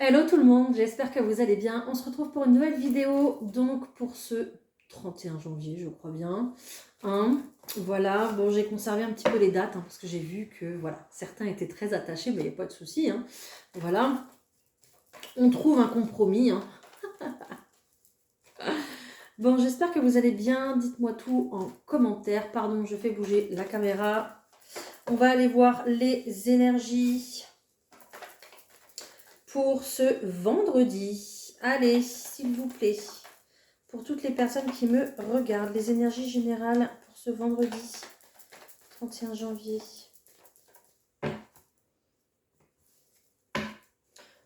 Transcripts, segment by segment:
Hello tout le monde, j'espère que vous allez bien. On se retrouve pour une nouvelle vidéo, donc pour ce 31 janvier, je crois bien. Voilà, bon, j'ai conservé un petit peu les dates, parce que j'ai vu que voilà, certains étaient très attachés, mais il n'y a pas de souci. Voilà, on trouve un compromis. Bon, j'espère que vous allez bien. Dites-moi tout en commentaire. Pardon, je fais bouger la caméra. On va aller voir les énergies pour ce vendredi. Allez, s'il vous plaît. Pour toutes les personnes qui me regardent, les énergies générales pour ce vendredi 31 janvier.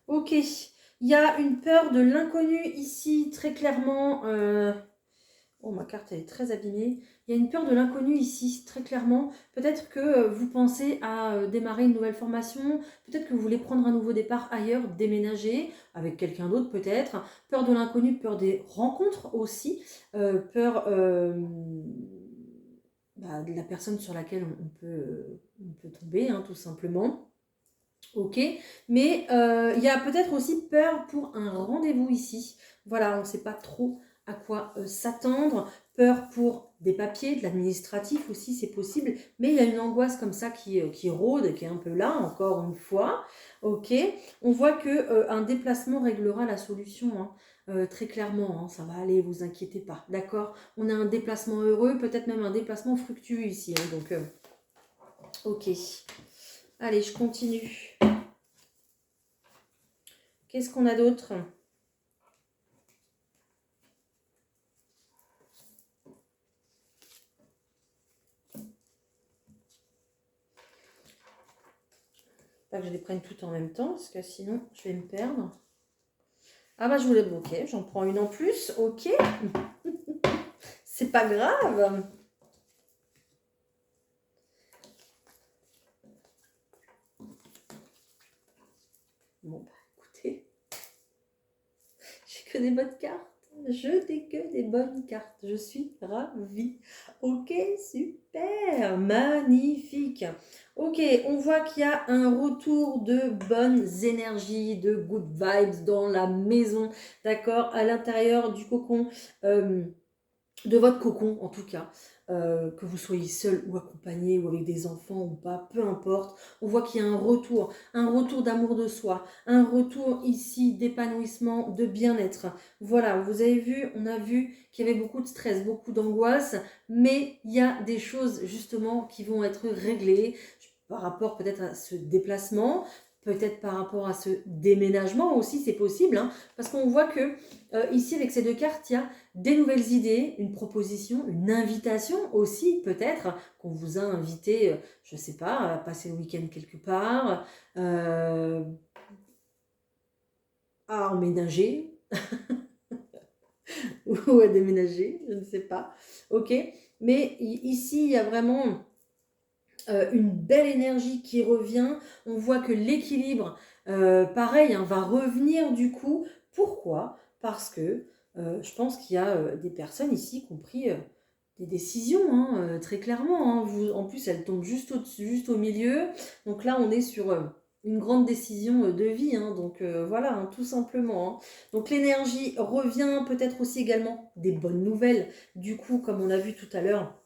Ok, il y a une peur de l'inconnu ici, très clairement. Oh, ma carte elle est très abîmée. Il y a une peur de l'inconnu ici, très clairement. Peut-être que vous pensez à démarrer une nouvelle formation. Peut-être que vous voulez prendre un nouveau départ ailleurs, déménager avec quelqu'un d'autre peut-être. Peur de l'inconnu, peur des rencontres aussi. Peur de la personne sur laquelle on peut tomber, tout simplement. Ok, mais il y a peut-être aussi peur pour un rendez-vous ici. Voilà, on ne sait pas trop à quoi s'attendre. Peur pour des papiers, de l'administratif aussi, c'est possible. Mais il y a une angoisse comme ça qui rôde, qui est un peu là, encore une fois. Ok, on voit qu'un déplacement réglera la solution, très clairement. Ça va aller, vous inquiétez pas. D'accord, on a un déplacement heureux, peut-être même un déplacement fructueux ici. Donc, ok. Allez, je continue. Qu'est-ce qu'on a d'autre? Pas que je les prenne toutes en même temps, parce que sinon je vais me perdre. Ah bah je voulais bloquer, j'en prends une en plus, ok. C'est pas grave. Bon bah écoutez, j'ai que des bonnes cartes. Je n'ai que des bonnes cartes. Je suis ravie. Ok, super, magnifique. Ok, on voit qu'il y a un retour de bonnes énergies, de good vibes dans la maison. D'accord, à l'intérieur du cocon. De votre cocon en tout cas, que vous soyez seul ou accompagné ou avec des enfants ou pas, peu importe, on voit qu'il y a un retour d'amour de soi, un retour ici d'épanouissement, de bien-être. Voilà, vous avez vu, on a vu qu'il y avait beaucoup de stress, beaucoup d'angoisse, mais il y a des choses justement qui vont être réglées par rapport peut-être à ce déplacement, peut-être par rapport à ce déménagement aussi, c'est possible, parce qu'on voit que ici avec ces deux cartes, il y a des nouvelles idées, une proposition, une invitation aussi peut-être, qu'on vous a invité, je ne sais pas, à passer le week-end quelque part, à emménager ou à déménager, je ne sais pas. Ok, mais ici il y a vraiment une belle énergie qui revient. On voit que l'équilibre, pareil, va revenir du coup. Pourquoi? Parce que je pense qu'il y a des personnes ici qui ont pris des décisions, très clairement. En plus, elles tombent juste au-dessus, juste au milieu. Donc là, on est sur une grande décision de vie. Donc voilà, tout simplement. Donc l'énergie revient, peut-être aussi également des bonnes nouvelles. Du coup, comme on a vu tout à l'heure,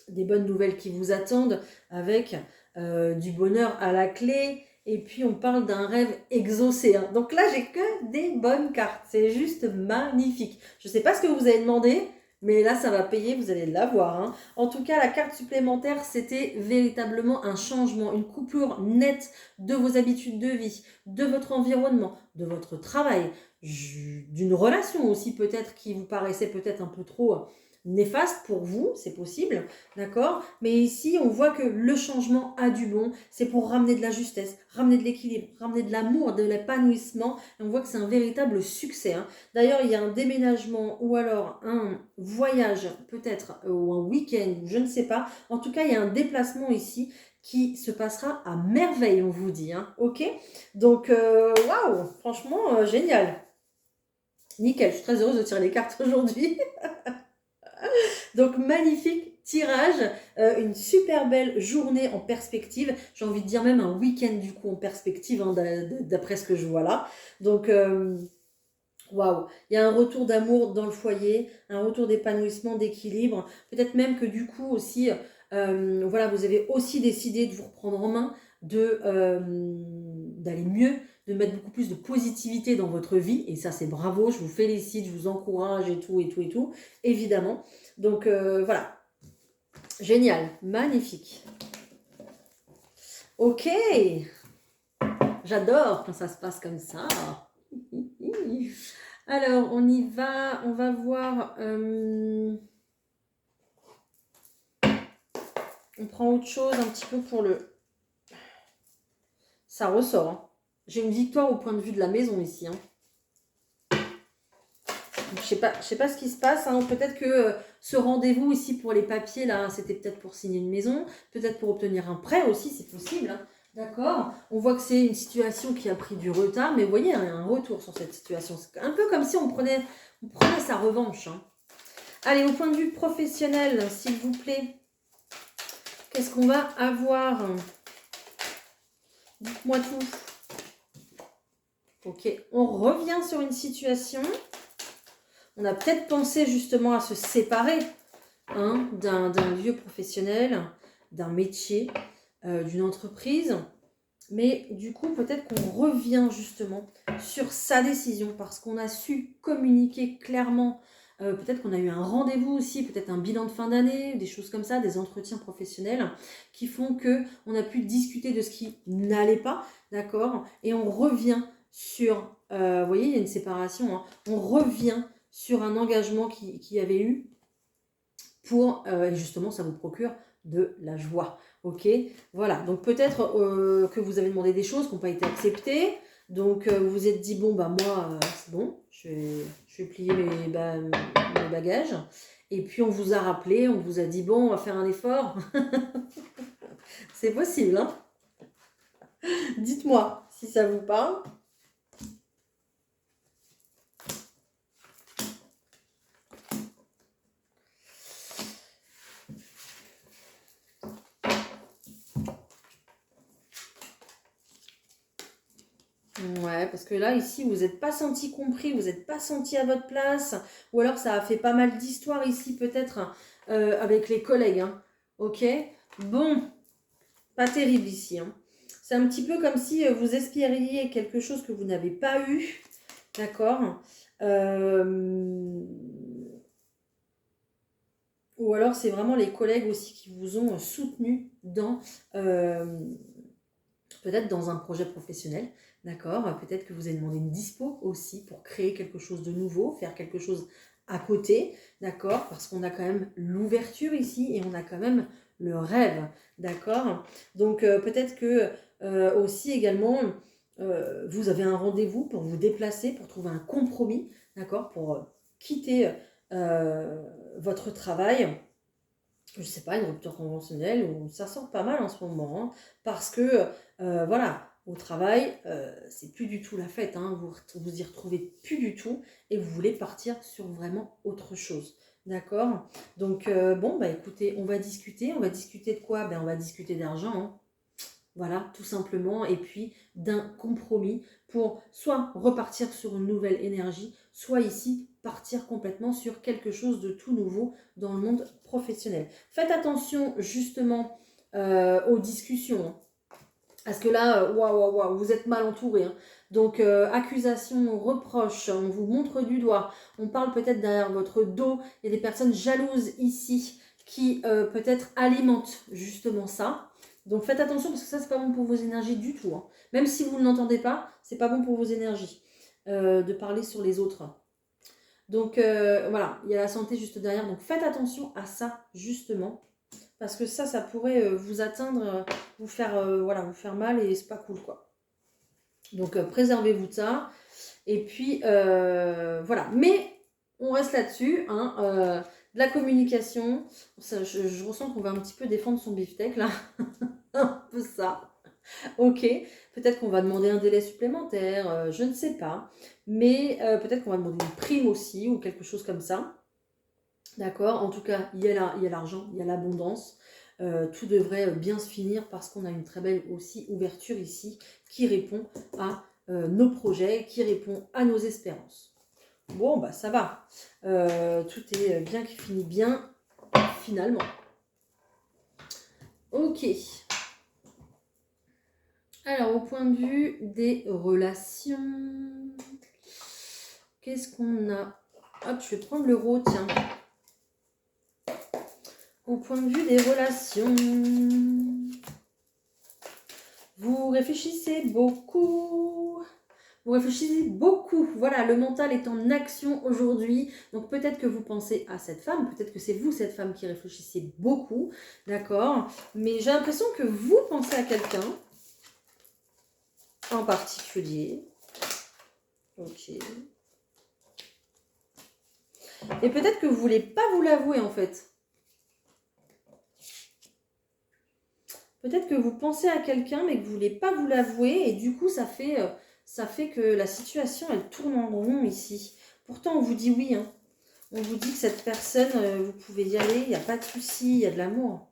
des bonnes nouvelles qui vous attendent avec du bonheur à la clé. Et puis on parle d'un rêve exaucé. Donc là, j'ai que des bonnes cartes. C'est juste magnifique. Je ne sais pas ce que vous avez demandé, mais là, ça va payer. Vous allez l'avoir. En tout cas, la carte supplémentaire, c'était véritablement un changement, une coupure nette de vos habitudes de vie, de votre environnement, de votre travail, d'une relation aussi peut-être qui vous paraissait peut-être un peu trop néfaste pour vous, c'est possible, d'accord? Mais ici, on voit que le changement a du bon, c'est pour ramener de la justesse, ramener de l'équilibre, ramener de l'amour, de l'épanouissement, et on voit que c'est un véritable succès. D'ailleurs, il y a un déménagement ou alors un voyage peut-être, ou un week-end, je ne sais pas. En tout cas, il y a un déplacement ici qui se passera à merveille, on vous dit, ok? Donc, waouh, franchement, génial. Nickel, je suis très heureuse de tirer les cartes aujourd'hui. Donc, magnifique tirage, une super belle journée en perspective. J'ai envie de dire même un week-end du coup en perspective, hein, d'après ce que je vois là. Donc, waouh, il y a un retour d'amour dans le foyer, un retour d'épanouissement, d'équilibre. Peut-être même que du coup aussi, voilà, vous avez aussi décidé de vous reprendre en main, d'aller mieux, de mettre beaucoup plus de positivité dans votre vie. Et ça, c'est bravo, je vous félicite, je vous encourage et tout, et tout, et tout, évidemment. Donc voilà, génial, magnifique. Ok, j'adore quand ça se passe comme ça. Alors, on y va, on va voir. On prend autre chose un petit peu pour le... Ça ressort. Hein. J'ai une victoire au point de vue de la maison ici. Hein. Je sais pas ce qui se passe. Hein. Peut-être que ce rendez-vous ici pour les papiers, là, c'était peut-être pour signer une maison, peut-être pour obtenir un prêt aussi, c'est possible. Hein. D'accord. On voit que c'est une situation qui a pris du retard, mais vous voyez, il y a un retour sur cette situation. C'est un peu comme si on prenait sa revanche. Hein. Allez, au point de vue professionnel, s'il vous plaît, qu'est-ce qu'on va avoir? Dites-moi tout. Ok, on revient sur une situation. On a peut-être pensé justement à se séparer hein, d'un lieu professionnel, d'un métier, d'une entreprise. Mais du coup, peut-être qu'on revient justement sur sa décision parce qu'on a su communiquer clairement. Peut-être qu'on a eu un rendez-vous aussi, peut-être un bilan de fin d'année, des choses comme ça, des entretiens professionnels qui font qu'on a pu discuter de ce qui n'allait pas, d'accord? Et on revient sur, vous voyez, il y a une séparation, hein, on revient sur un engagement qui avait eu pour, et justement, ça vous procure de la joie. Ok, voilà. Donc peut-être que vous avez demandé des choses qui n'ont pas été acceptées. Donc vous vous êtes dit, bon, bah moi, c'est bon, je vais plier mes bagages. Et puis on vous a rappelé, on vous a dit, bon, on va faire un effort. C'est possible, hein. Dites-moi si ça vous parle. Ouais, parce que là, ici, vous n'êtes pas senti compris, vous n'êtes pas senti à votre place, ou alors ça a fait pas mal d'histoires ici, peut-être, avec les collègues. Hein. Ok? Bon, pas terrible ici. Hein. C'est un petit peu comme si vous espériez quelque chose que vous n'avez pas eu. D'accord? Ou alors, c'est vraiment les collègues aussi qui vous ont soutenu dans... peut-être dans un projet professionnel, d'accord? Peut-être que vous avez demandé une dispo aussi pour créer quelque chose de nouveau, faire quelque chose à côté, d'accord? Parce qu'on a quand même l'ouverture ici et on a quand même le rêve, d'accord? Donc peut-être que aussi également, vous avez un rendez-vous pour vous déplacer, pour trouver un compromis, d'accord? Pour quitter votre travail. Je sais pas, une rupture conventionnelle, ou ça sort pas mal en ce moment, hein, parce que, voilà, au travail, c'est plus du tout la fête, hein, vous y retrouvez plus du tout, et vous voulez partir sur vraiment autre chose, d'accord? Donc, bon, bah écoutez, on va discuter de quoi? Ben, on va discuter d'argent, hein. Voilà, tout simplement, et puis d'un compromis pour soit repartir sur une nouvelle énergie, soit ici partir complètement sur quelque chose de tout nouveau dans le monde professionnel. Faites attention justement aux discussions, hein, parce que là, waouh, vous êtes mal entouré. Hein. Donc, accusation, reproche, on vous montre du doigt, on parle peut-être derrière votre dos, il y a des personnes jalouses ici qui peut-être alimentent justement ça. Donc faites attention parce que ça, c'est pas bon pour vos énergies du tout. Hein. Même si vous ne l'entendez pas, c'est pas bon pour vos énergies de parler sur les autres. Donc voilà, il y a la santé juste derrière. Donc faites attention à ça justement. Parce que ça pourrait vous atteindre, voilà, vous faire mal et c'est pas cool quoi. Donc préservez-vous de ça. Et puis voilà. Mais on reste là-dessus. Hein, de la communication. Ça, je ressens qu'on va un petit peu défendre son beefsteak là. Un peu ça. Ok, peut-être qu'on va demander un délai supplémentaire, je ne sais pas. Mais peut-être qu'on va demander une prime aussi ou quelque chose comme ça. D'accord? En tout cas, il y a l'argent, il y a l'abondance. Tout devrait bien se finir parce qu'on a une très belle aussi ouverture ici qui répond à nos projets, qui répond à nos espérances. Bon, bah ça va. Tout est bien qui finit bien, finalement. Ok. Alors, au point de vue des relations, qu'est-ce qu'on a? Hop, je vais prendre l'euro, tiens. Au point de vue des relations, vous réfléchissez beaucoup. Vous réfléchissez beaucoup. Voilà, le mental est en action aujourd'hui. Donc peut-être que vous pensez à cette femme, peut-être que c'est vous, cette femme, qui réfléchissez beaucoup. D'accord? Mais j'ai l'impression que vous pensez à quelqu'un en particulier. Ok. Et peut-être que vous ne voulez pas vous l'avouer en fait. Peut-être que vous pensez à quelqu'un mais que vous ne voulez pas vous l'avouer et du coup ça fait que la situation elle tourne en rond ici. Pourtant on vous dit oui, hein. On vous dit que cette personne, vous pouvez y aller, il n'y a pas de souci, il y a de l'amour.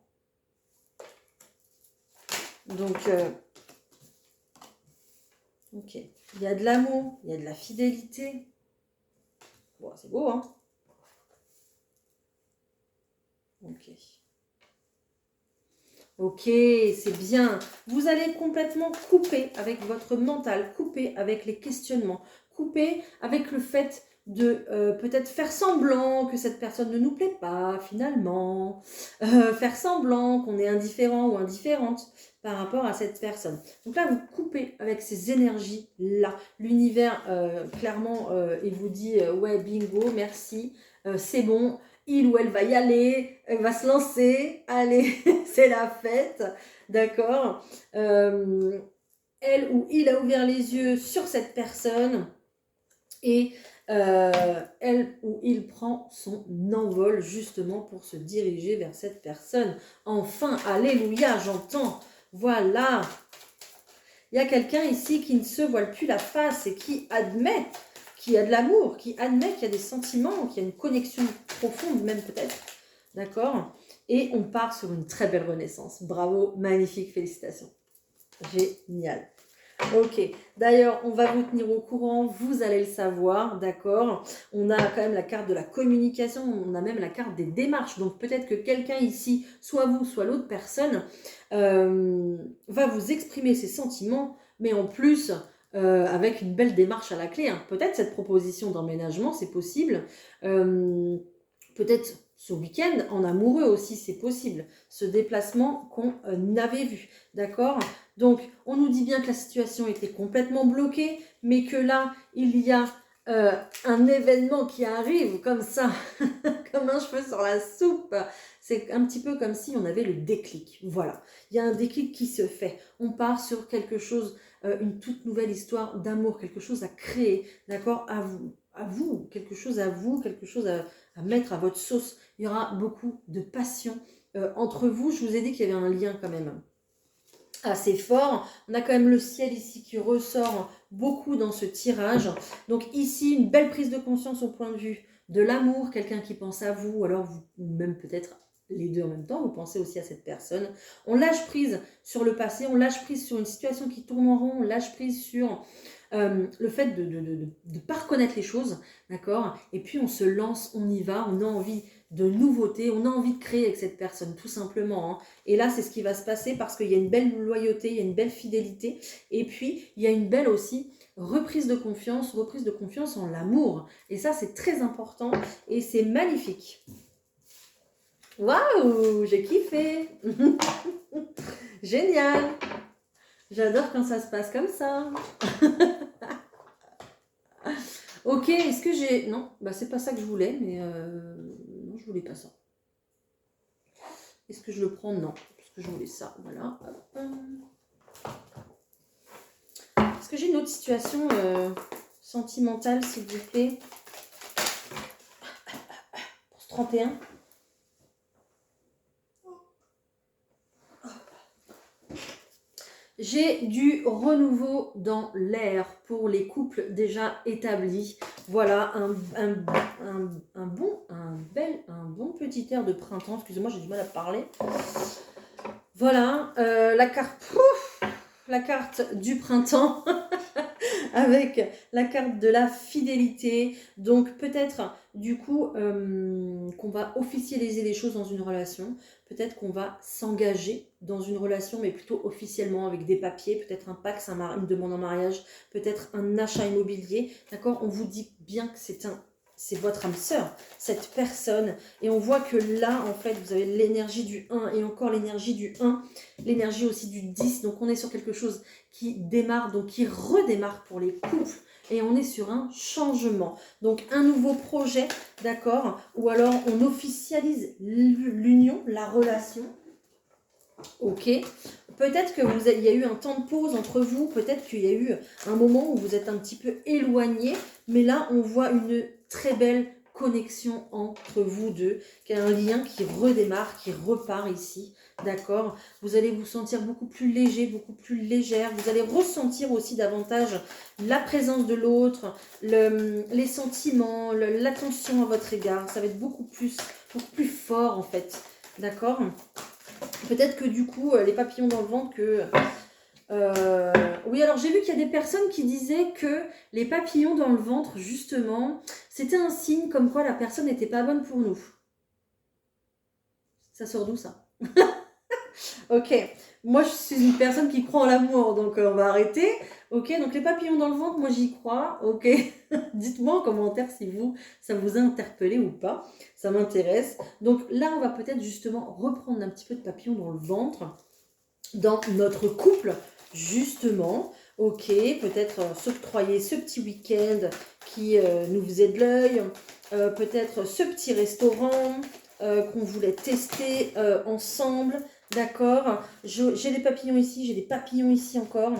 Donc, ok, il y a de l'amour, il y a de la fidélité. Bon, c'est beau, hein? Ok. Ok, c'est bien. Vous allez complètement couper avec votre mental, couper avec les questionnements, couper avec le fait de peut-être faire semblant que cette personne ne nous plaît pas finalement, faire semblant qu'on est indifférent ou indifférente par rapport à cette personne. Donc là, vous coupez avec ces énergies-là. L'univers, clairement, il vous dit ouais, bingo, merci, c'est bon. Il ou elle va y aller, elle va se lancer, allez, c'est la fête, d'accord. Elle ou il a ouvert les yeux sur cette personne et elle ou il prend son envol justement pour se diriger vers cette personne. Enfin, alléluia, j'entends, voilà. Il y a quelqu'un ici qui ne se voile plus la face et qui admet qu'il y a de l'amour, qui admet qu'il y a des sentiments, qu'il y a une connexion profonde même peut-être. D'accord? Et on part sur une très belle renaissance. Bravo, magnifique, félicitations. Génial. Ok, d'ailleurs, on va vous tenir au courant, vous allez le savoir, d'accord? On a quand même la carte de la communication, on a même la carte des démarches. Donc peut-être que quelqu'un ici, soit vous, soit l'autre personne, va vous exprimer ses sentiments, mais en plus, avec une belle démarche à la clé, hein. Peut-être cette proposition d'emménagement, c'est possible. Peut-être ce week-end, en amoureux aussi, c'est possible. Ce déplacement qu'on avait vu, d'accord? Donc, on nous dit bien que la situation était complètement bloquée, mais que là, il y a un événement qui arrive comme ça, comme un cheveu sur la soupe. C'est un petit peu comme si on avait le déclic. Voilà, il y a un déclic qui se fait. On part sur quelque chose, une toute nouvelle histoire d'amour, quelque chose à créer, d'accord? À vous, quelque chose à vous, quelque chose à mettre à votre sauce. Il y aura beaucoup de passion entre vous. Je vous ai dit qu'il y avait un lien quand même assez fort. On a quand même le ciel ici qui ressort beaucoup dans ce tirage. Donc ici, une belle prise de conscience au point de vue de l'amour, quelqu'un qui pense à vous, ou alors vous, ou même peut-être les deux en même temps, vous pensez aussi à cette personne. On lâche prise sur le passé, on lâche prise sur une situation qui tourne en rond, on lâche prise sur le fait de ne pas reconnaître les choses, d'accord? Et puis on se lance, on y va, on a envie de nouveautés, on a envie de créer avec cette personne, tout simplement, hein. Et là, c'est ce qui va se passer parce qu'il y a une belle loyauté, il y a une belle fidélité, et puis il y a une belle aussi reprise de confiance en l'amour. Et ça, c'est très important et c'est magnifique. Waouh, j'ai kiffé. Génial. J'adore quand ça se passe comme ça. Ok, est-ce que j'ai... Non, bah c'est pas ça que je voulais, mais non, je voulais pas ça. Est-ce que je le prends? Non, parce que je voulais ça, voilà. Est-ce que j'ai une autre situation sentimentale, s'il vous plaît? Pour ce 31. J'ai du renouveau dans l'air pour les couples déjà établis. Voilà, un bon petit air de printemps. Excusez-moi, j'ai du mal à parler. Voilà, la carte du printemps avec la carte de la fidélité. Donc peut-être du coup qu'on va officialiser les choses dans une relation. Peut-être qu'on va s'engager dans une relation, mais plutôt officiellement avec des papiers, peut-être un pacte, une demande en mariage, peut-être un achat immobilier. D'accord? On vous dit bien que c'est votre âme sœur, cette personne. Et on voit que là, en fait, vous avez l'énergie du 1 et encore l'énergie du 1, l'énergie aussi du 10. Donc on est sur quelque chose qui démarre, donc qui redémarre pour les couples. Et on est sur un changement. Donc un nouveau projet, d'accord? Ou alors on officialise l'union, la relation. Ok. Peut-être qu'il y a eu un temps de pause entre vous. Peut-être qu'il y a eu un moment où vous êtes un petit peu éloignés. Mais là, on voit une très belle connexion entre vous deux. Qu'il y a un lien qui redémarre, qui repart ici. D'accord? Vous allez vous sentir beaucoup plus léger, beaucoup plus légère. Vous allez ressentir aussi davantage la présence de l'autre, les sentiments, l'attention à votre égard. Ça va être beaucoup plus fort en fait. D'accord? Peut-être que du coup, les papillons dans le ventre, oui, alors j'ai vu qu'il y a des personnes qui disaient que les papillons dans le ventre, justement, c'était un signe comme quoi la personne n'était pas bonne pour nous. Ça sort d'où ça? Ok, moi je suis une personne qui croit en l'amour, donc on va arrêter. Ok, donc les papillons dans le ventre, moi j'y crois. Ok, dites-moi en commentaire si ça vous a interpellé ou pas. Ça m'intéresse. Donc là, on va peut-être justement reprendre un petit peu de papillons dans le ventre, dans notre couple, justement. Ok, peut-être s'octroyer ce petit week-end qui nous faisait de l'œil. Peut-être ce petit restaurant qu'on voulait tester ensemble. D'accord, j'ai des papillons ici, j'ai des papillons ici encore.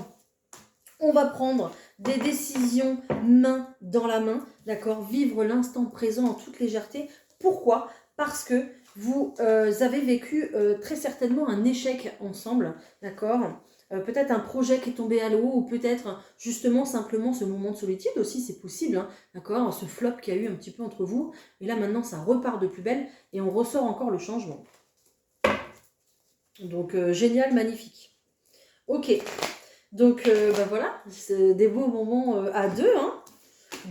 On va prendre des décisions main dans la main, d'accord, vivre l'instant présent en toute légèreté. Pourquoi? Parce que vous avez vécu très certainement un échec ensemble, d'accord, peut-être un projet qui est tombé à l'eau, ou peut-être justement simplement ce moment de solitude aussi, c'est possible, hein, d'accord, ce flop qu'il y a eu un petit peu entre vous, et là maintenant ça repart de plus belle, et on ressort encore le changement. Donc génial, magnifique. Ok, donc voilà, c'est des beaux moments à deux, hein,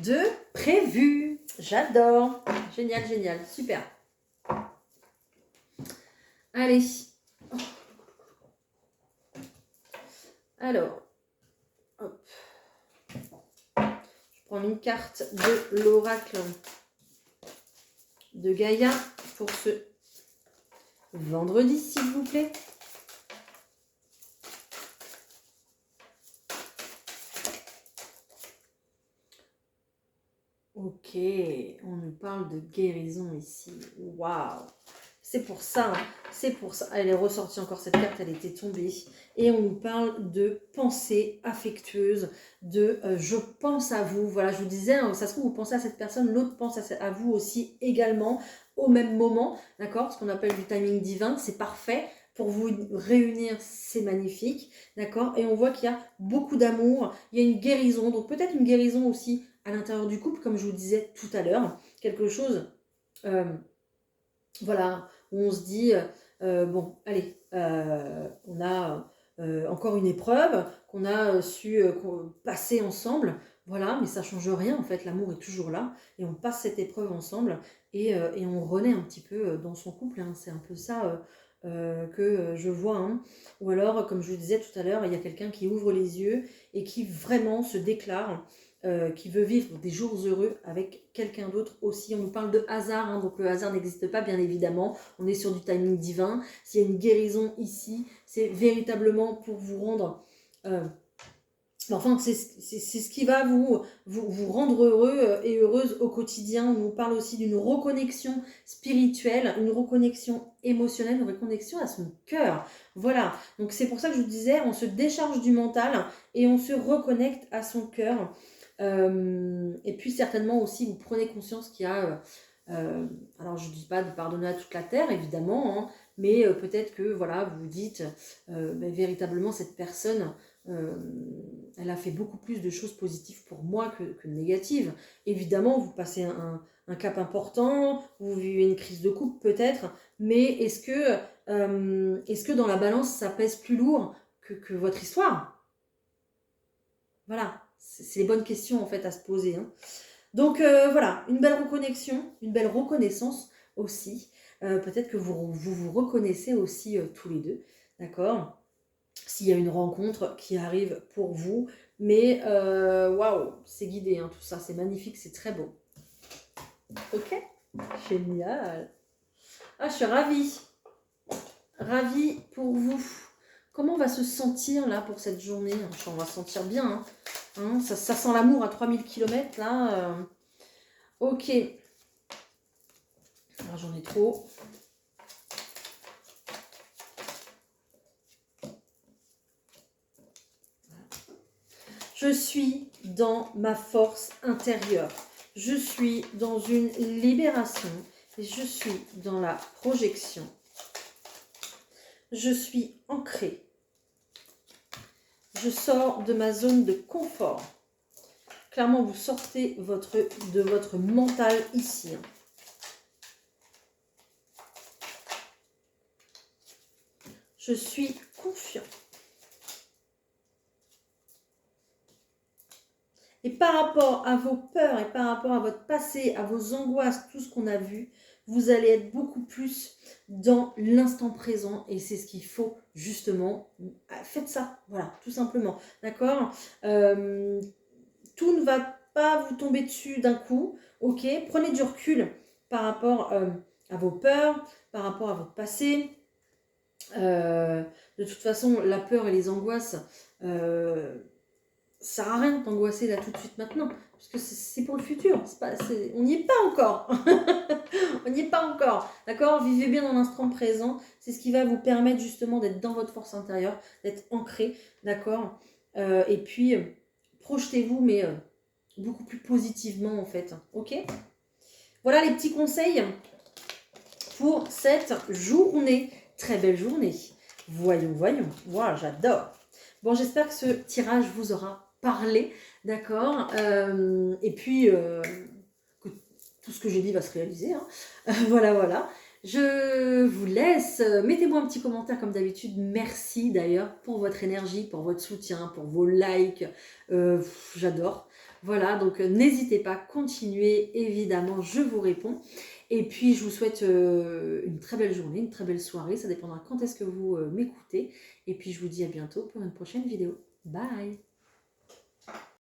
de prévus. J'adore. Génial, génial, super. Allez. Alors, hop. Je prends une carte de l'oracle de Gaïa pour ce vendredi, s'il vous plaît. Ok, on nous parle de guérison ici. Waouh! C'est pour ça, c'est pour ça. Elle est ressortie encore cette carte, elle était tombée. Et on nous parle de pensée affectueuse, de je pense à vous. Voilà, je vous disais, hein, ça se trouve, vous pensez à cette personne, l'autre pense à vous aussi également, au même moment. D'accord? Ce qu'on appelle du timing divin, c'est parfait. Pour vous réunir, c'est magnifique. D'accord? Et on voit qu'il y a beaucoup d'amour, il y a une guérison. Donc peut-être une guérison aussi à l'intérieur du couple, comme je vous disais tout à l'heure. Quelque chose, voilà, où on se dit, bon, allez, on a encore une épreuve qu'on a su passer ensemble, voilà, mais ça ne change rien, en fait, l'amour est toujours là, et on passe cette épreuve ensemble, et on renaît un petit peu dans son couple, hein, c'est un peu ça que je vois, hein. Ou alors, comme je vous disais tout à l'heure, il y a quelqu'un qui ouvre les yeux et qui vraiment se déclare, qui veut vivre des jours heureux avec quelqu'un d'autre aussi. On nous parle de hasard, hein, donc le hasard n'existe pas, bien évidemment. On est sur du timing divin. S'il y a une guérison ici, c'est véritablement pour vous rendre... enfin, c'est ce qui va vous rendre heureux et heureuse au quotidien. On nous parle aussi d'une reconnexion spirituelle, une reconnexion émotionnelle, une reconnexion à son cœur. Voilà, donc c'est pour ça que je vous disais, on se décharge du mental et on se reconnecte à son cœur. Et puis certainement aussi, vous prenez conscience qu'il y a... alors je ne dis pas de pardonner à toute la terre, évidemment, hein, mais peut-être que voilà, vous vous dites, véritablement, cette personne, elle a fait beaucoup plus de choses positives pour moi que négatives. Évidemment, vous passez un cap important, vous vivez une crise de couple peut-être, mais est-ce que dans la balance, ça pèse plus lourd que votre histoire? Voilà, c'est les bonnes questions en fait à se poser, hein. Donc voilà, une belle reconnexion, une belle reconnaissance aussi. Peut-être que vous reconnaissez aussi tous les deux, d'accord? S'il y a une rencontre qui arrive pour vous, mais waouh, c'est guidé, hein, tout ça, c'est magnifique, c'est très beau. Ok, génial. Ah, je suis ravie, ravie pour vous. Comment on va se sentir là pour cette journée? On va se sentir bien, hein. Hein, ça sent l'amour à 3000 km là. Ok. Alors j'en ai trop. Je suis dans ma force intérieure. Je suis dans une libération. Et je suis dans la projection. Je suis ancrée. Je sors de ma zone de confort. Clairement, vous sortez de votre mental ici. Je suis confiant. Et par rapport à vos peurs et par rapport à votre passé, à vos angoisses, tout ce qu'on a vu, vous allez être beaucoup plus dans l'instant présent et c'est ce qu'il faut justement. Faites ça, voilà, tout simplement. D'accord. Tout ne va pas vous tomber dessus d'un coup, ok? Prenez du recul par rapport à vos peurs, par rapport à votre passé. De toute façon, la peur et les angoisses, ça sert à rien d'angoisser là tout de suite maintenant, parce que c'est pour le futur. On n'y est pas encore. On n'y est pas encore. D'accord? Vivez bien dans l'instant présent. C'est ce qui va vous permettre justement d'être dans votre force intérieure, d'être ancré. D'accord? Et puis, projetez-vous, mais beaucoup plus positivement en fait. Ok? Voilà les petits conseils pour cette journée. Très belle journée. Voyons, voyons. Voilà, j'adore. Bon, j'espère que ce tirage vous aura parlé, d'accord, et puis que tout ce que j'ai dit va se réaliser, hein. Voilà, voilà. Je vous laisse. Mettez-moi un petit commentaire comme d'habitude. Merci d'ailleurs pour votre énergie, pour votre soutien, pour vos likes. J'adore. Voilà, donc n'hésitez pas, continuez, évidemment, je vous réponds. Et puis, je vous souhaite une très belle journée, une très belle soirée. Ça dépendra quand est-ce que vous m'écoutez. Et puis, je vous dis à bientôt pour une prochaine vidéo. Bye!